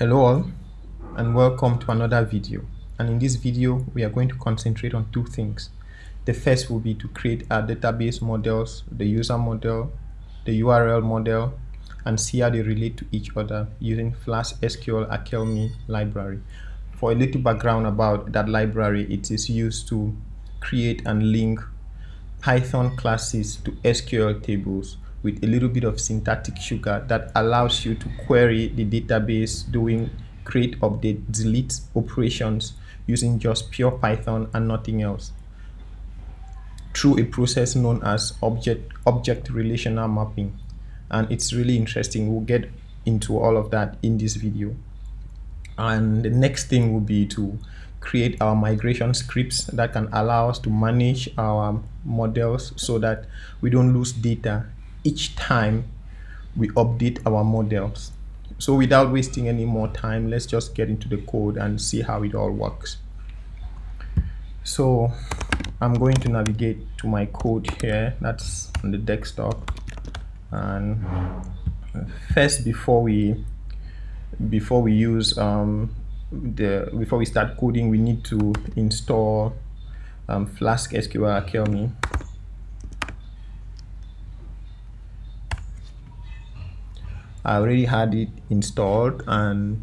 Hello all and welcome to another video, and in this video we are going to concentrate on two things. The first will be to create our database models, the user model, the URL model, and see how they relate to each other using Flask SQL Alchemy library. For a little background about that library, it is used to create and link Python classes to SQL tables with a little bit of syntactic sugar that allows you to query the database doing create, update, delete operations using just pure Python and nothing else through a process known as object relational mapping. And it's really interesting. We'll get into all of that in this video. And the next thing will be to create our migration scripts that can allow us to manage our models so that we don't lose data each time we update our models. So without wasting any more time, let's just get into the code and see how it all works. So I'm going to navigate to my code here, that's on the desktop. And first, before we use before we start coding, we need to install Flask SQL Alchemy. I already had it installed, and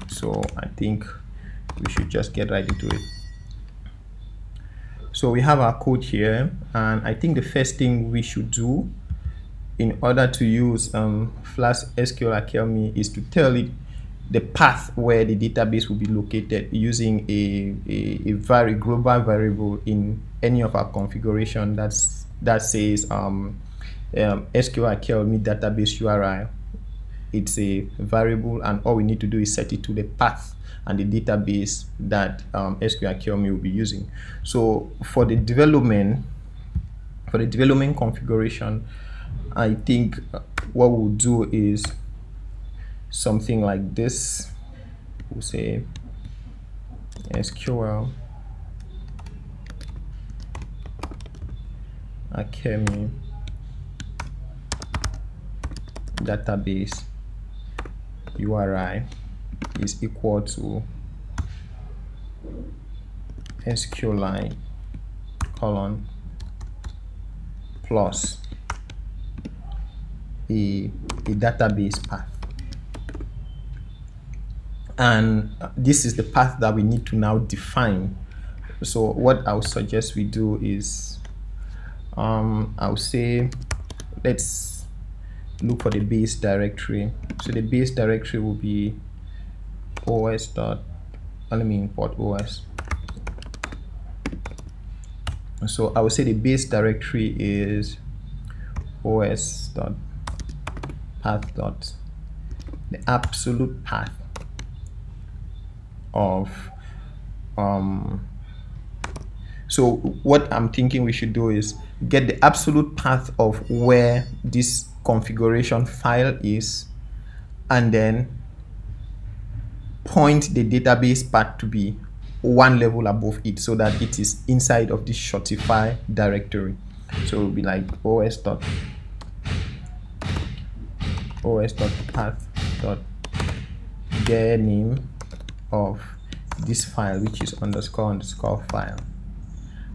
so I think we should just get right into it. So we have our code here, and I think the first thing we should do in order to use Flask SQL Alchemy is to tell it the path where the database will be located using a very global variable in any of our configuration that says SQL Alchemy database URI. It's a variable, and all we need to do is set it to the path and the database that SQL Alchemy will be using. So for the development configuration, I think what we'll do is something like this. We'll say SQL Alchemy database URI is equal to SQLite colon plus a database path. And this is the path that we need to now define. So what I would suggest we do is I'll say let's look for the base directory. So the base directory will be os dot, let me import os. So I would say the base directory is os dot path dot the absolute path of so what I'm thinking we should do is get the absolute path of where this configuration file is, and then point the database path to be one level above it so that it is inside of this Shortify directory. So it will be like os dot path dot get name of this file, which is __ file,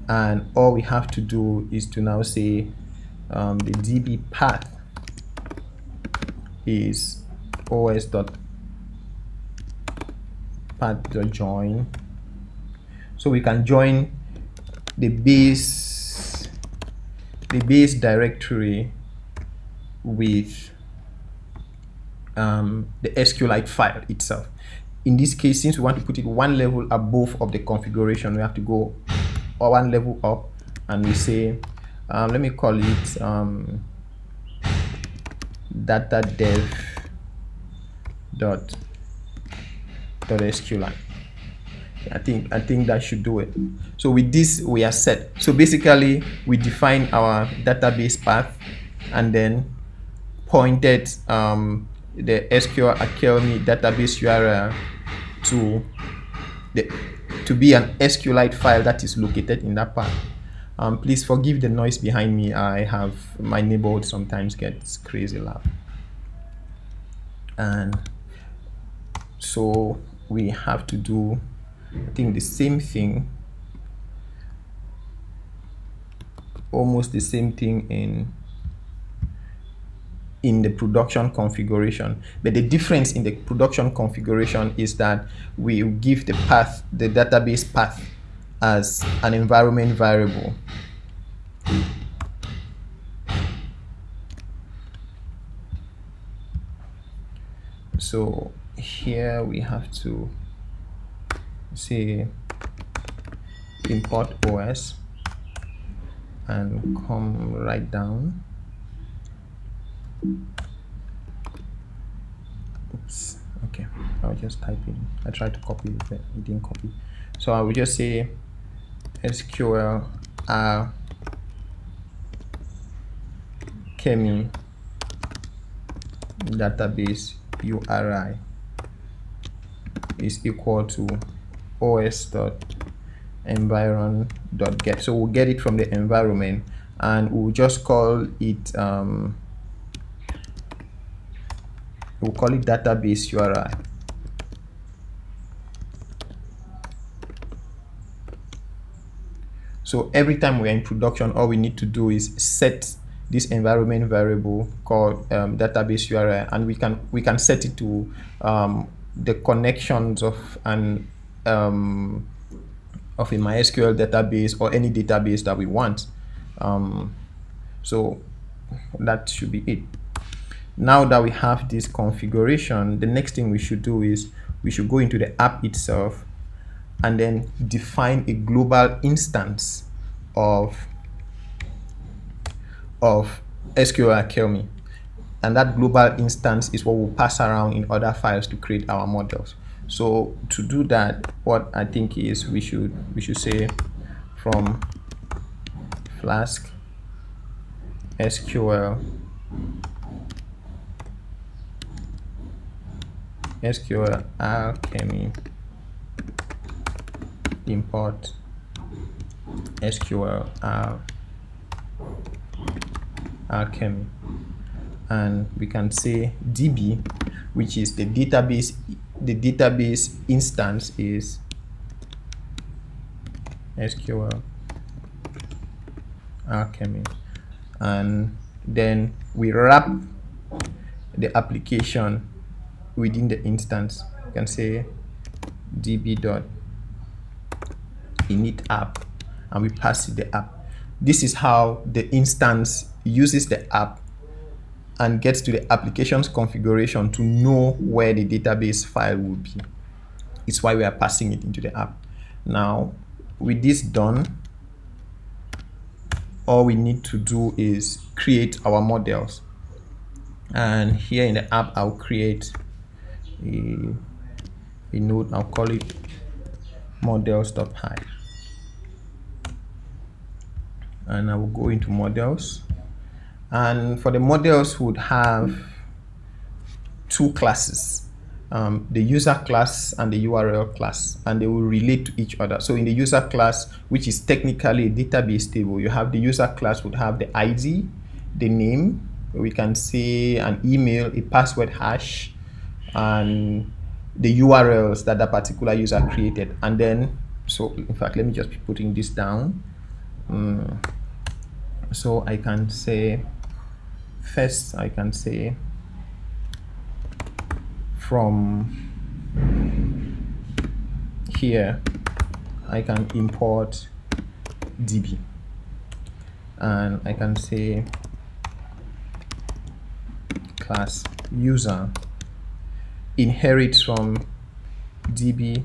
and all we have to do is to now say the db path is os dot path dot join, so we can join the base directory with the SQLite file itself. In this case, since we want to put it one level above of the configuration, we have to go one level up, and we say let me call it data dev dot SQLite. I think that should do it. So with this we are set. So basically we define our database path and then pointed the SQL Alchemy database URL to be an SQLite file that is located in that path. Please forgive the noise behind me. I have my neighborhood sometimes gets crazy loud. And So we have to do, I think, the same thing, almost the same thing in the production configuration. But the difference in the production configuration is that we give the path, the database path, as an environment variable. So here we have to say import OS and come right down. Oops, okay, I'll just type in. I tried to copy it, but it didn't copy. So I will just say SQL Alchemy database URI is equal to os.environ.get. So we'll get it from the environment, and we'll just call it we'll call it database URI. So every time we're in production, all we need to do is set this environment variable called database URI, and we can set it to the connections of an of a MySQL database or any database that we want. So that should be it. Now that we have this configuration, the next thing we should do is we should go into the app itself and then define a global instance of SQL Alchemy. And that global instance is what we'll pass around in other files to create our models. So to do that, what I think is we should say from Flask SQL Alchemy import SQL Alchemy, and we can say DB, which is the database instance is SQL Alchemy, and then we wrap the application within the instance. You can say db.init app, and we pass it the app. This is how the instance uses the app and gets to the application's configuration to know where the database file will be. It's why we are passing it into the app. Now, with this done, all we need to do is create our models. And here in the app, I'll create a node. I'll call it models.py. And I will go into models. And for the models, would have two classes, the user class and the URL class, and they will relate to each other. So in the user class, which is technically a database table, you have the user class would have the ID, the name, we can say an email, a password hash, and the URLs that that particular user created. And then, so in fact, let me just be putting this down. So I can say, first I can say from here I can import DB, and I can say class user inherits from db.model.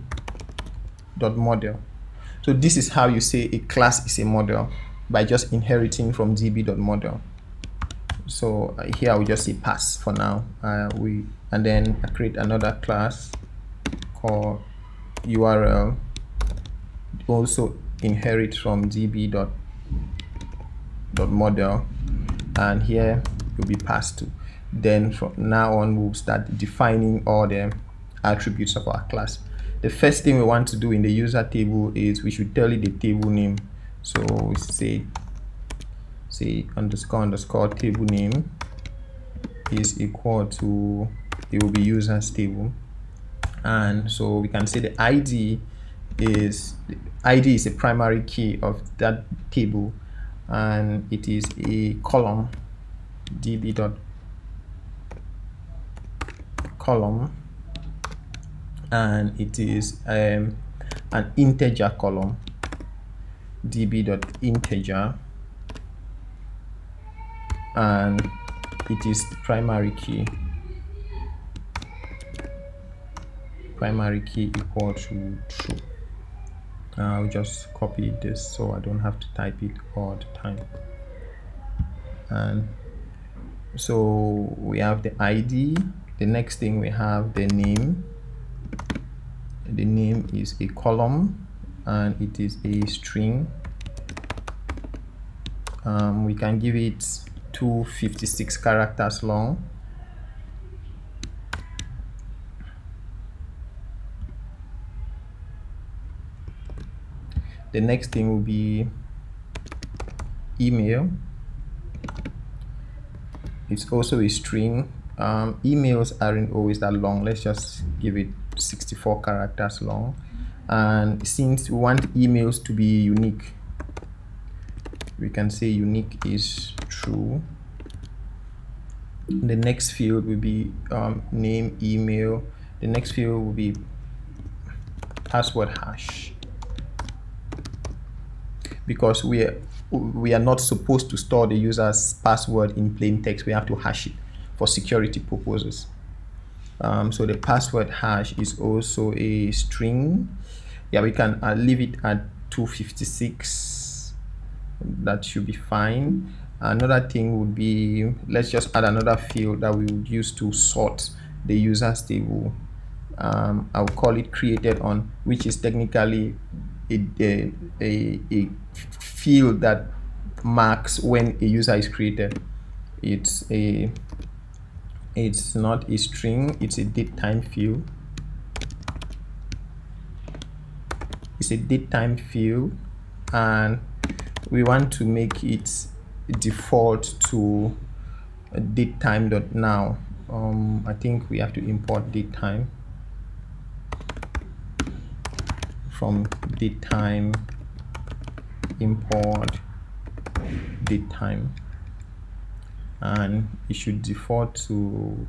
So this is how you say a class is a model, by just inheriting from db.model. So here I will just say pass for now. And then I create another class called URL, also inherit from db.model, and here will be passed to. Then from now on, we'll start defining all the attributes of our class. The first thing we want to do in the user table is we should tell it the table name. So we say underscore table name is equal to, it will be users table, And so we can say the ID is a primary key of that table, and it is a column, db.column, and it is an integer column, db.integer, and it is the primary key equal to true. I'll just copy this so I don't have to type it all the time. And so we have the ID. The next thing we have the name. The name is a column and it is a string. We can give it 256 characters long. The next thing will be email. It's also a string. Emails aren't always that long. Let's just give it 64 characters long. And since we want emails to be unique, we can say unique is true. The next field will be name, email. The next field will be password hash, because we are not supposed to store the user's password in plain text. We have to hash it for security purposes. So the password hash is also a string. Yeah, we can leave it at 256. That should be fine. Another thing would be, let's just add another field that we would use to sort the users table. I'll call it created on, which is technically a field that marks when a user is created. It's not a string, it's a datetime field. It's a datetime field, and we want to make it default to datetime.now. I think we have to import datetime from datetime, import datetime, and it should default to,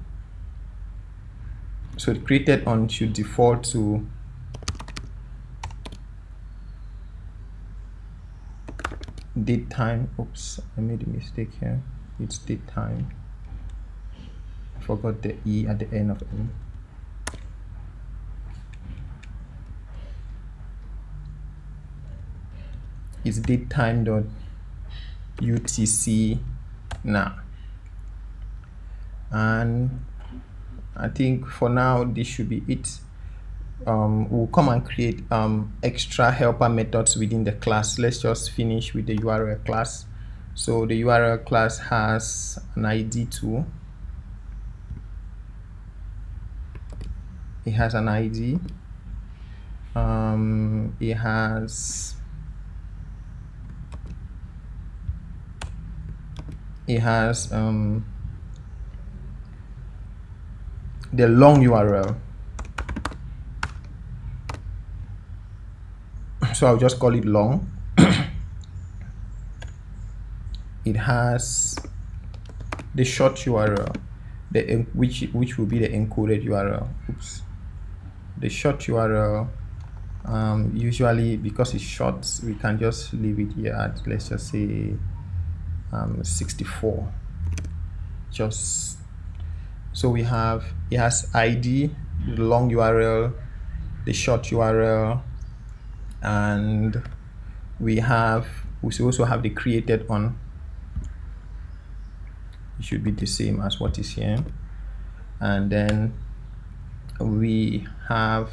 so the created on should default to datetime. Oops, I made a mistake here. It's datetime. I forgot the E at the end of M. It's datetime.utc now. And I think for now this should be it. We'll come and create extra helper methods within the class. Let's just finish with the URL class. So the URL class has an ID too. It has an ID. It has the long URL. So I'll just call it long. It has the short URL, which will be the encoded URL. Oops. The short URL, usually because it's short, we can just leave it here at, let's just say 64. Just so it has ID, the long URL, the short URL, and we also have the created on. It should be the same as what is here, and then we have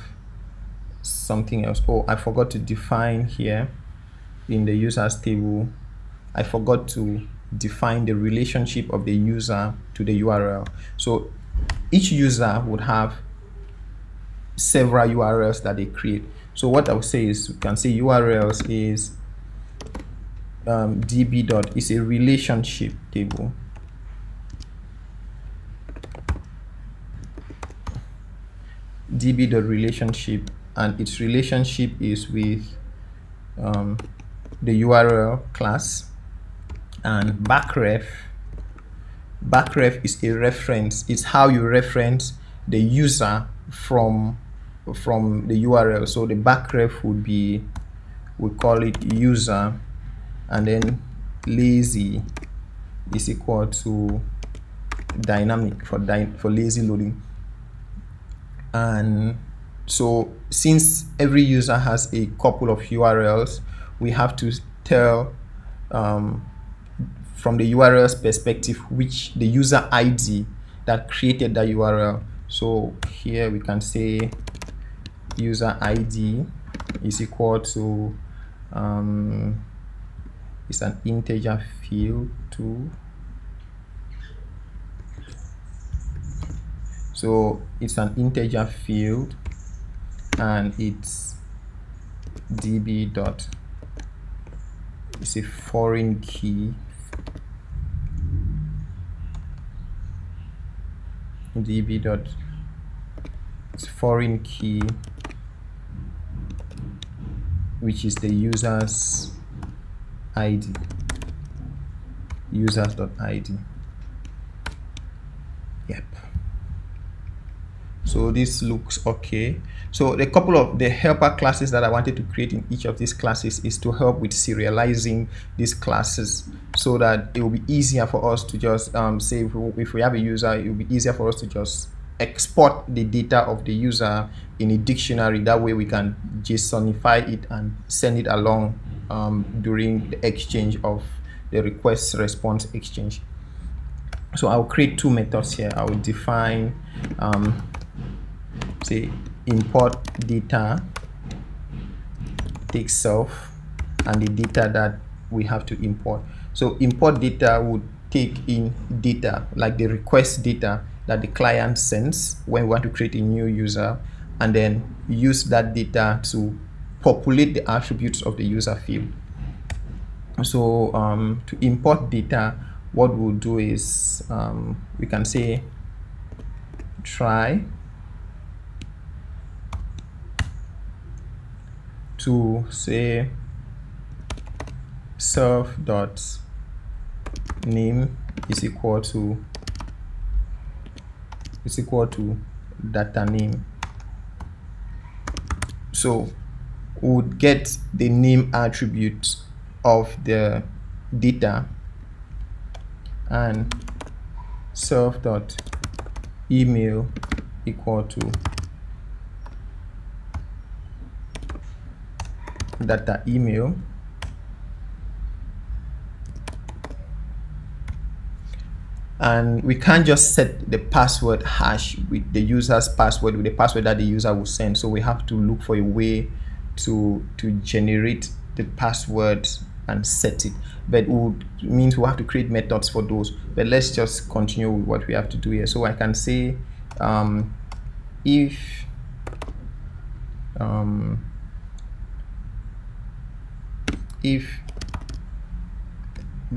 something else. Oh, I forgot to define here in the users table. I forgot to define the relationship of the user to the URL. So each user would have several URLs that they create. So what I would say is, we can say URLs is db. Is a relationship table. db.relationship, and its relationship is with the URL class, and backref is a reference. It's how you reference the user from the URL. So the backref would be, we call it user, and then lazy is equal to dynamic for lazy loading. And so since every user has a couple of URLs, we have to tell from the URL's perspective which the user ID that created that URL. So here we can say user ID is equal to it's an integer field too. So it's an integer field, and it's db dot, it's a foreign key, db dot, it's foreign key, which is the user's ID, users.id. Yep. So this looks okay. So the couple of the helper classes that I wanted to create in each of these classes is to help with serializing these classes, so that it will be easier for us to just say if we have a user, it will be easier for us to just export the data of the user in a dictionary. That way we can JSONify it and send it along during the exchange of the request response exchange. So I'll create two methods here. I will define say import data, take self and the data that we have to import. So import data would take in data like the request data that the client sends when we want to create a new user, and then use that data to populate the attributes of the user field. So to import data, what we'll do is we can say try to say self dot name is equal to data name. So we would get the name attribute of the data, and self dot email equal to data email, and we can't just set the password hash with the user's password with the password that the user will send. So we have to look for a way to generate the password and set it, but it would means we have to create methods for those. But let's just continue with what we have to do here. So I can say if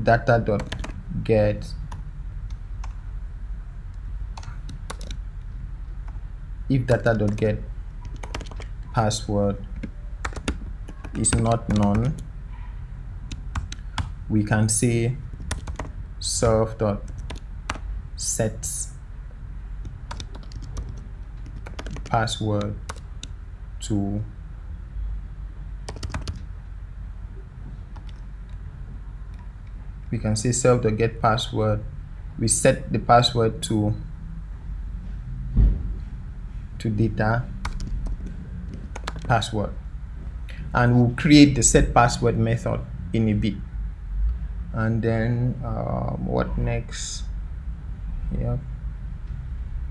data dot get password is not none, we can say self dot set password to we can say self dot get password. We set the password to data password, and we'll create the set password method in a bit. And then what next? Yeah,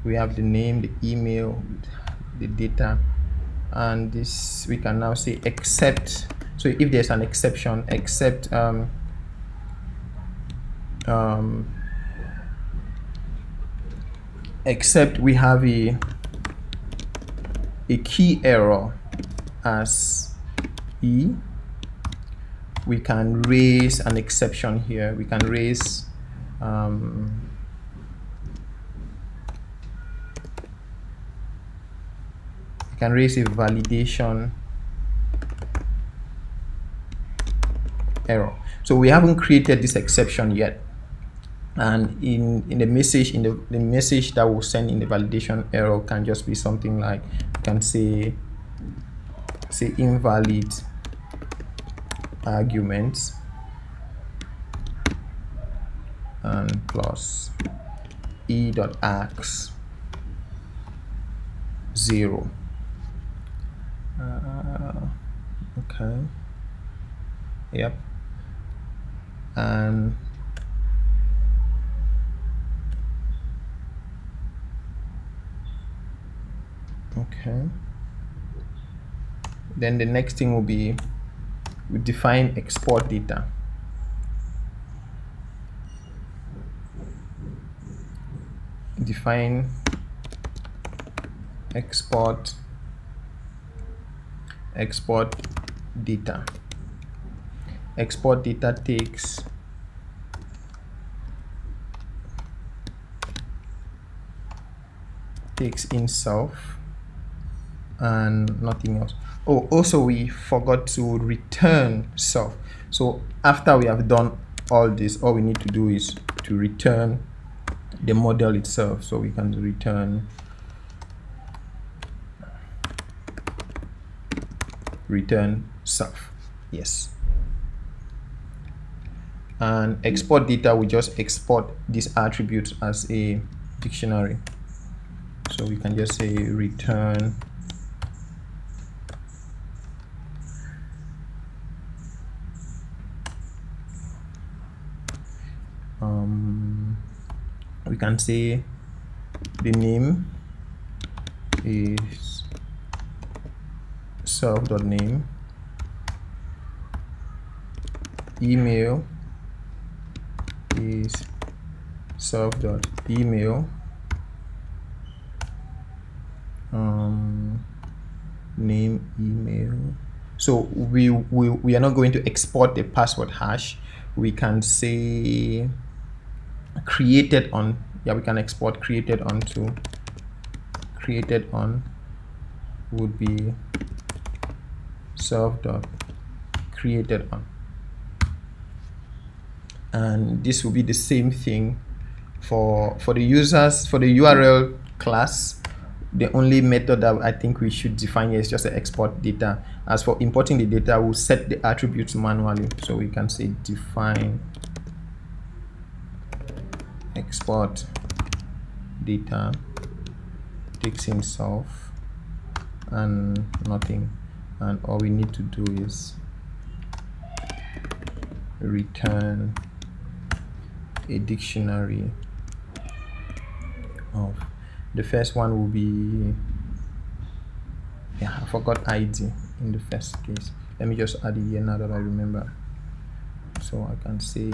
we have the name, the email, the data, and this we can now say except. So if there's an exception, except except we have a key error as E, we can raise an exception here. We can raise can raise a validation error. So we haven't created this exception yet, and in the message the message that will send in the validation error can just be something like, you can say invalid arguments and plus e.ax 0. Okay, yep, and okay, then the next thing will be, we define export data. Define export data. Export data takes in self and nothing else. Oh, also we forgot to return self. So after we have done all this, all we need to do is to return the model itself. So we can return self. Yes. And export data, we just export this attribute as a dictionary. So we can just say return we can say the name is self.name, email is self.email, name, email. So we are not going to export the password hash. We can say created on, yeah, we can export created on to, created on would be self.created on, and this will be the same thing for the users. For the URL class, the only method that I think we should define here is just the export data. As for importing the data, we'll set the attributes manually. So we can say define export data takes in self and nothing, and all we need to do is return a dictionary of, the first one will be, yeah, I forgot ID in the first case. Let me just add it here now that I remember. So I can say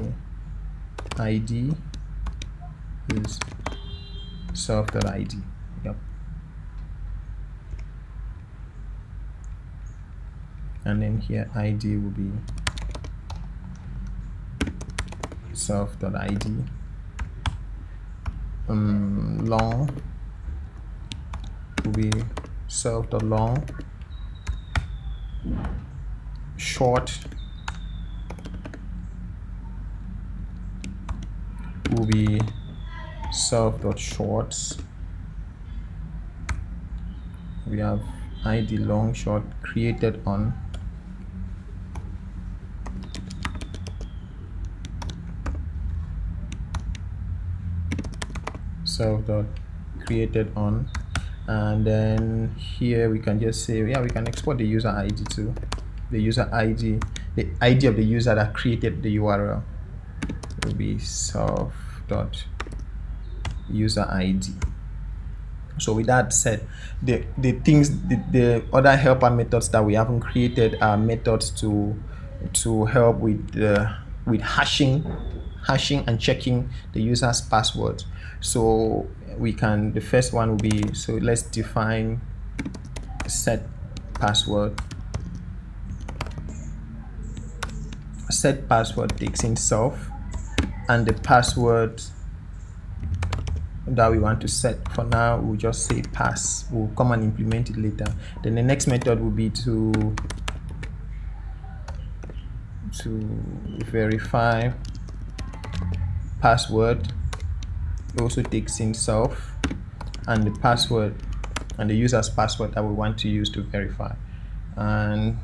ID is self.id. Yep. And then here ID will be self.id. Long will be self.long. Short will be self.shorts. We have ID long, short, created on. Self.created on, and then here we can just say, yeah, we can export the user ID too. The user ID, the ID of the user that created the URL will be self.user ID. So with that said, the other helper methods that we haven't created are methods to help with hashing and checking the user's password. So we can, the first one will be, so let's define set password. Set password takes in self, and the password that we want to set. For now, we'll just say pass. We'll come and implement it later. Then the next method will be to verify password. It also takes in self and the password and the user's password that we want to use to verify, and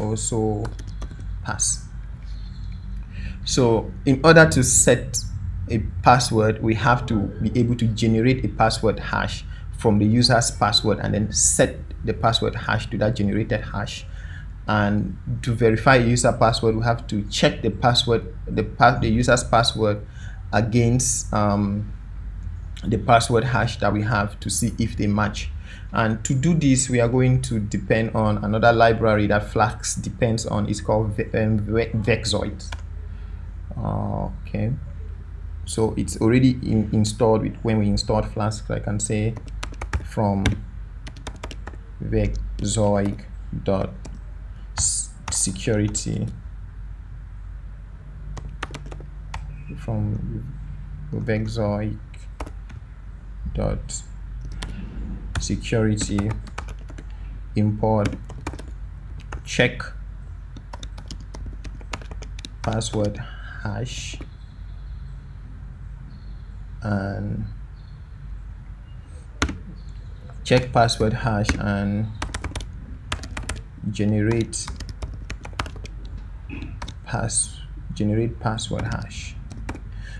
also pass. So in order to set a password, we have to be able to generate a password hash from the user's password and then set the password hash to that generated hash. And to verify a user password, we have to check the password, the user's password against the password hash that we have to see if they match. And to do this, we are going to depend on another library that Flask depends on. It's called Vexoid. Okay, so it's already installed when we installed Flask. So I can say from vexoid.security, from vexoid.security import check password hash and check password hash and generate password hash.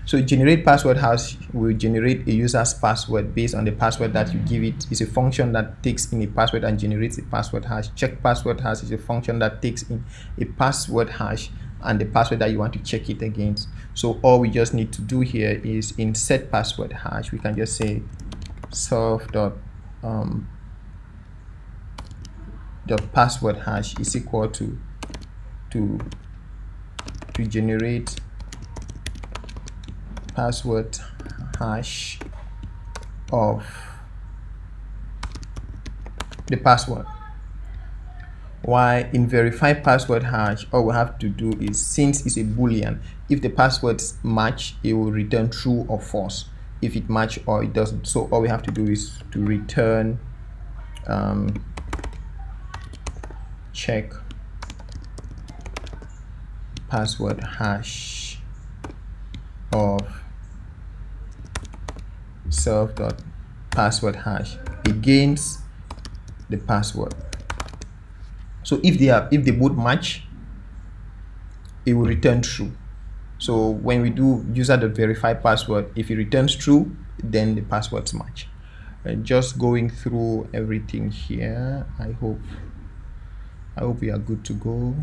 So generate password hash will generate a user's password based on the password that you give it. It's a function that takes in a password and generates a password hash. Check password hash is a function that takes in a password hash and the password that you want to check it against. So all we just need to do here is in set password hash, we can just say self dot password hash is equal to generate password hash of the password. While in verify password hash, all we have to do is, since it's a boolean, if the passwords match, it will return true or false. If it match or it doesn't, so all we have to do is to return check password hash of self.password hash against the password. So if they both match, it will return true. So when we do user.verify password, if it returns true, then the passwords match. Just going through everything here, I hope we are good to go.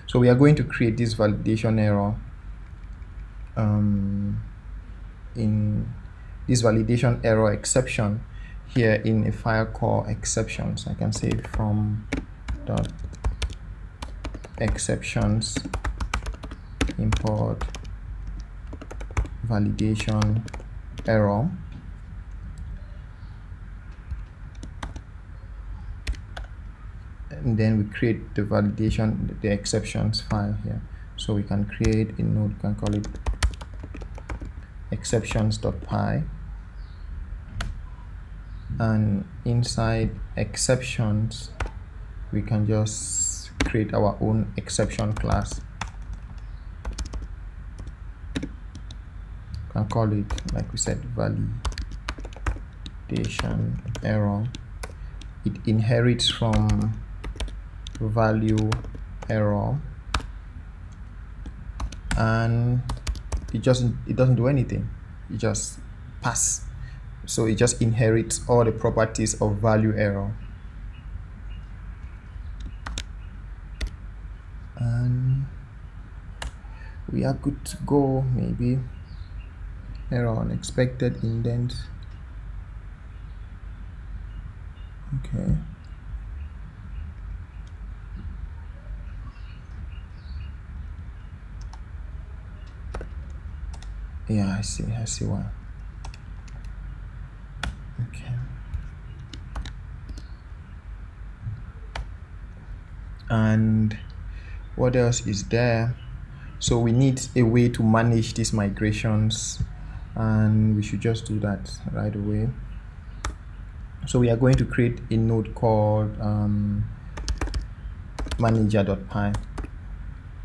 So we are going to create this validation error in this validation error exception here in a file called exceptions. I can say from dot exceptions import validation error. And then we create the exceptions file here. So we can create a node, we can call it exceptions.py, and inside exceptions we can just create our own exception class. We can call it, like we said, validation error. It inherits from value error, and it doesn't do anything. It just pass. So it just inherits all the properties of value error. And we are good to go. Maybe error unexpected indent. Okay. Yeah, I see why. Okay. And what else is there? So we need a way to manage these migrations, and we should just do that right away. So we are going to create a node called manager.py,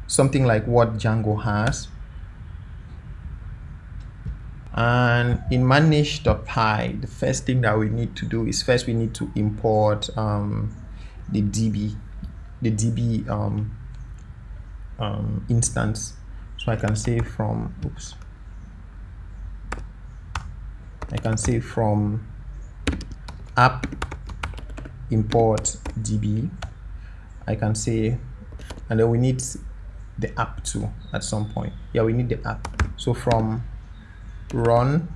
something like what Django has. And in manage.py, the first thing that we need to do is first we need to import the DB instance. So I can say from app import DB. I can say, and then we need the app too at some point. Yeah, we need the app. So from run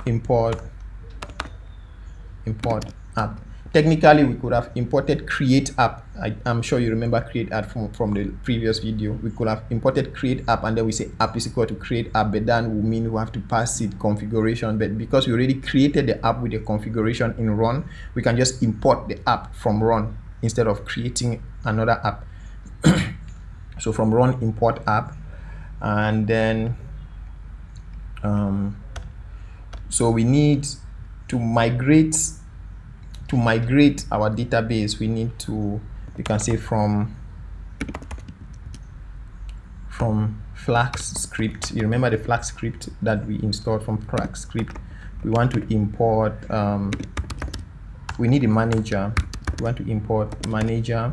import app. Technically, we could have imported create app. I'm sure you remember create app from the previous video. We could have imported create app, and then we say app is equal to create app, but then will mean we have to pass it configuration. But because we already created the app with the configuration in run, we can just import the app from run instead of creating another app. So from run import app, and then so we need to migrate our database. We can say from Flask script. You remember the Flask script that we installed from Flask script? We want to import we need a manager. We want to import manager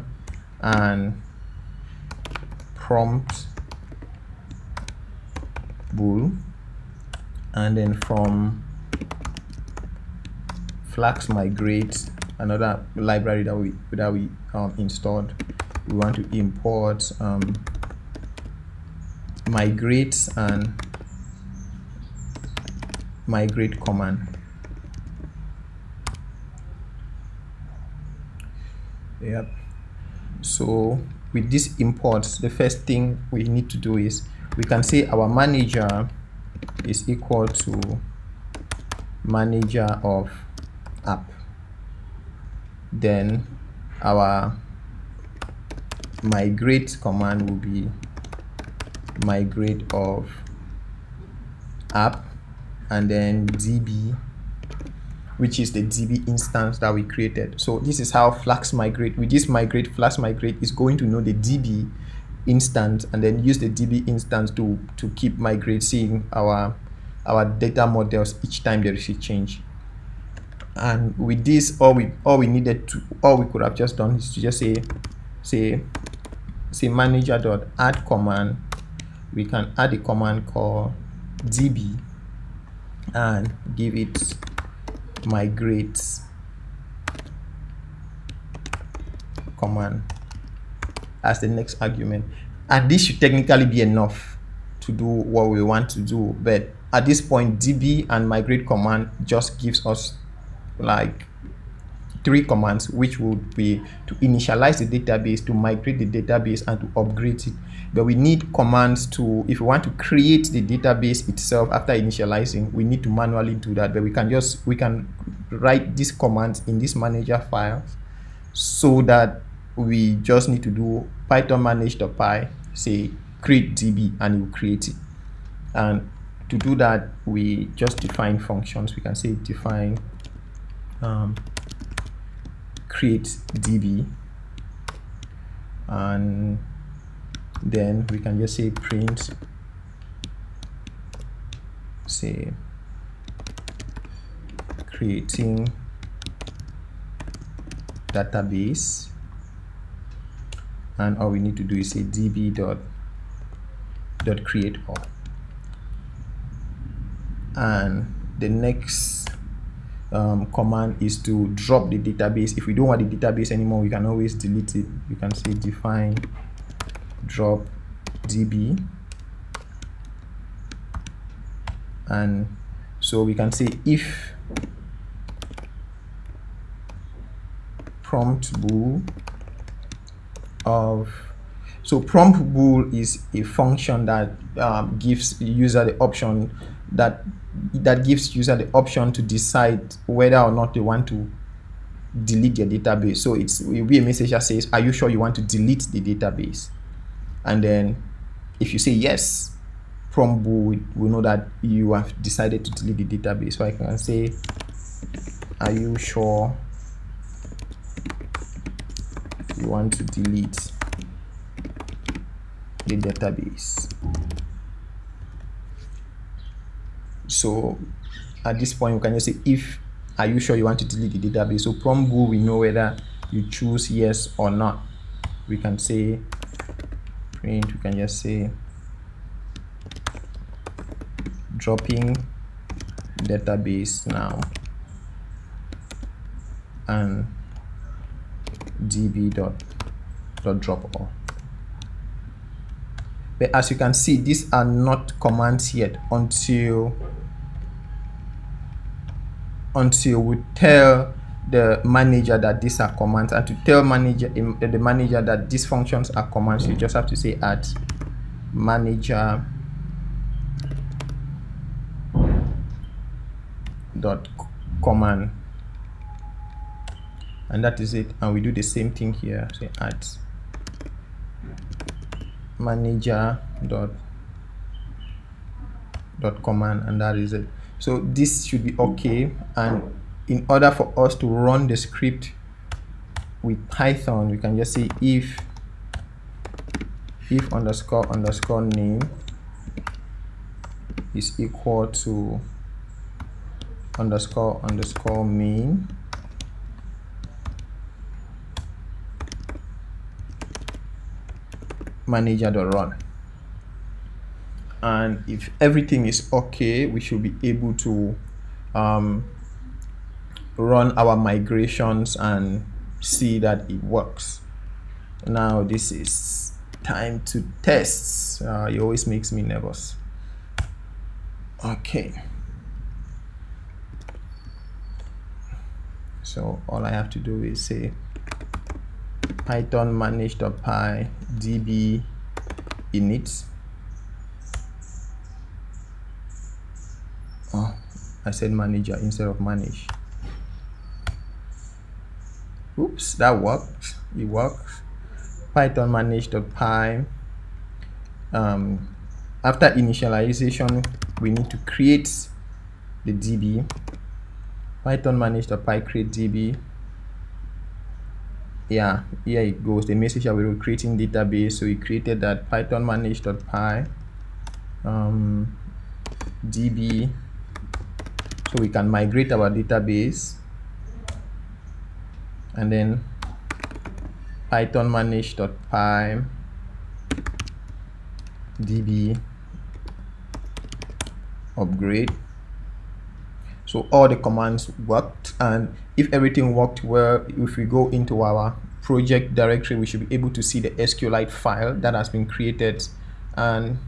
and prompt bool, and then from Flask Migrate, another library that we installed, we want to import migrate and migrate command. Yep. So with these imports, the first thing we need to do is we can say our manager is equal to manager of app. Then our migrate command will be migrate of app, and then db, which is the db instance that we created. So this is how Flask Migrate, with this Flask Migrate is going to know the db instance, and then use the db instance to keep migrating our data models each time there is a change. And with this, all we could have just done is to just say manager.add command. We can add a command called db and give it migrate command as the next argument. And this should technically be enough to do what we want to do, but at this point db and migrate command just gives us like 3 commands, which would be to initialize the database, to migrate the database, and to upgrade it. But we need commands to, if we want to create the database itself after initializing, we need to manually do that. But we can write these commands in this manager file, so that we just need to do python manage.py, say create db, and it will create it. And to do that, we just define functions. We can say define create db, and then we can just say print, say creating database, and all we need to do is say db dot create all. And the next command is to drop the database. If we don't want the database anymore, we can always delete it. We can say define drop db, and so we can say if prompt bool of, so prompt bool is a function that gives user the option that gives user the option to decide whether or not they want to delete your database. So it will be a message that says, are you sure you want to delete the database? And then if you say yes, from Boo we know that you have decided to delete the database. So I can say, are you sure you want to delete the database? So at this point we can just say, if are you sure you want to delete the database? So from Boo we know whether you choose yes or not. We can say print, we can just say dropping database now and db.drop all. But as you can see, these are not commands yet until we tell the manager that these are commands. And to tell the manager that these functions are commands, you just have to say add manager dot command, and that is it. And we do the same thing here, say add manager dot command, and that is it. So this should be okay. And in order for us to run the script with Python, we can just say if underscore name is equal to underscore main manager.run. And if everything is okay, we should be able to run our migrations and see that it works. Now this is time to test. It always makes me nervous. Okay, so all I have to do is say python manage.py db init. Oh, I said manager instead of manage. Oops, that worked. It works. Python manage.py. After initialization, we need to create the DB. Python manage.py create DB. Yeah, here it goes. The message that we were creating database. So we created that Python manage.py DB, so we can migrate our database. And then Python manage.py DB upgrade. So all the commands worked, and if everything worked well, if we go into our project directory, we should be able to see the SQLite file that has been created, and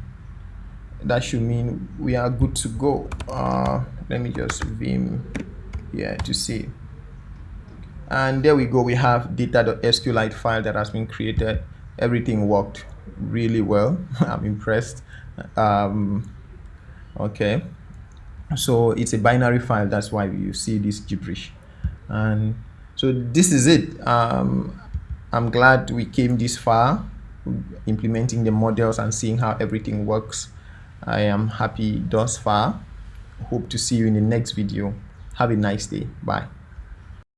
that should mean we are good to go. Let me just vim here to see. And there we go, we have data.sqlite file that has been created. Everything worked really well. I'm impressed. Okay, so it's a binary file, that's why you see this gibberish. And so this is it. I'm glad we came this far, implementing the models and seeing how everything works. I am happy thus far. Hope to see you in the next video. Have a nice day. Bye.